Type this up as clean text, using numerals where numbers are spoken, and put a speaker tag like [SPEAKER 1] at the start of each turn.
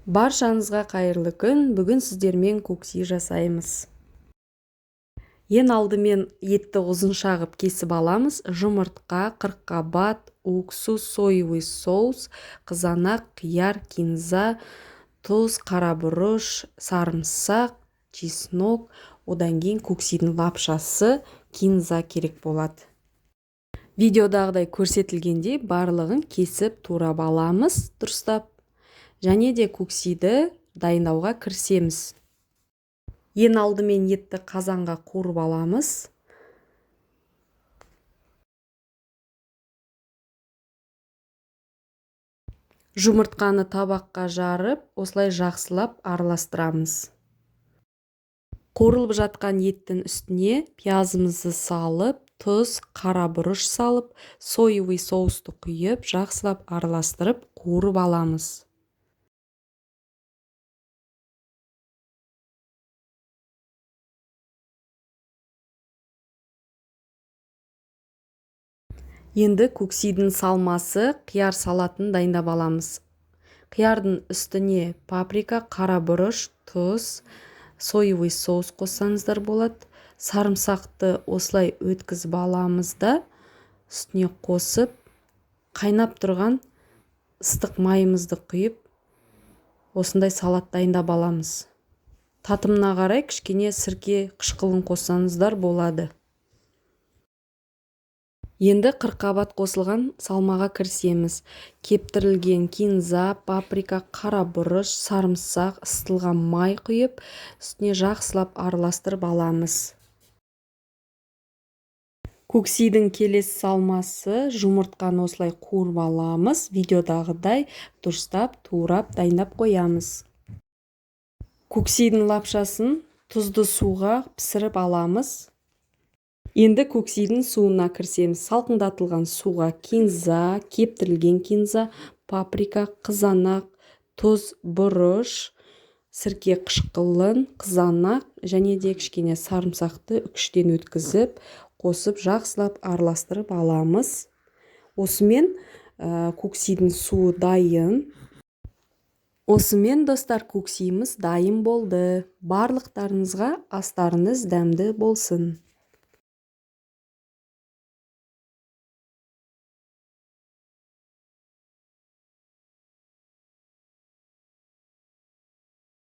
[SPEAKER 1] Баршаңызға қайырлы күн. Бүгін сіздермен көкси жасаймыз. Ең алдымен етті ұзынша қылып кесіп аламыз. Жұмыртқа, қырыққабат, уксус, соевый соус, қызанақ, қияр, кинза, тұз, қарабұрыш, сарымсақ, чеснок, одан кейін көксидің лапшасы, кинза керек болады. Видеодағыдай көрсетілгендей барлығын кесіп турап аламыз дұрыстап. Және де көксиді дайындауға кірісеміз. Ең алдымен етті қазанға қуырып аламыз. Жұмыртқаны табаққа жарып, осылай жақсылап араластырамыз. Қуырылып жатқан еттің үстіне пиязымызды салып, тұз, қарабұрыш салып, соевый соусты құйып, жақсылап араластырып, қуырып аламыз. Енді көксидің салмасы қияр салатын дайындап аламыз. Қиярдың үстіне паприка, қарабұрыш, тұз, соевый соус қоссаңыздар болады. Сарымсақты осылай өткізіп аламыз да, үстіне қосып, қайнап тұрған ыстық майымызды құйып, осындай салат дайындап аламыз. Татымына қарай кішкене сірке қышқылын қоссаңыздар болады. Енді қырыққабат қосылған салмаға кірісеміз. Кептірілген кинза, паприка, қарабұрыш, сарымсақ, ысытылған май құйып, үстіне жақсылап араластырып аламыз. Көксидің келесі салмасы жұмыртқаны осылай қуырып аламыз. Видеодағыдай дұрыстап, турап, дайындап қоямыз. Көксидің лапшасын тұзды суға пісіріп аламыз. Енді көксидің суына кірісеміз. Салқындатылған суға кинза, кептірілген кинза, паприка, қызанақ, тұз, бұрыш, сірке қышқылын, қызанақ және де кішкене сарымсақты үкіштен өткізіп, қосып жақсылап араластырып аламыз. Осымен көксидің суы дайын. Осымен достар, көксиіміз дайын болды. Барлықтарыңызға астарыңыз дәмді болсын.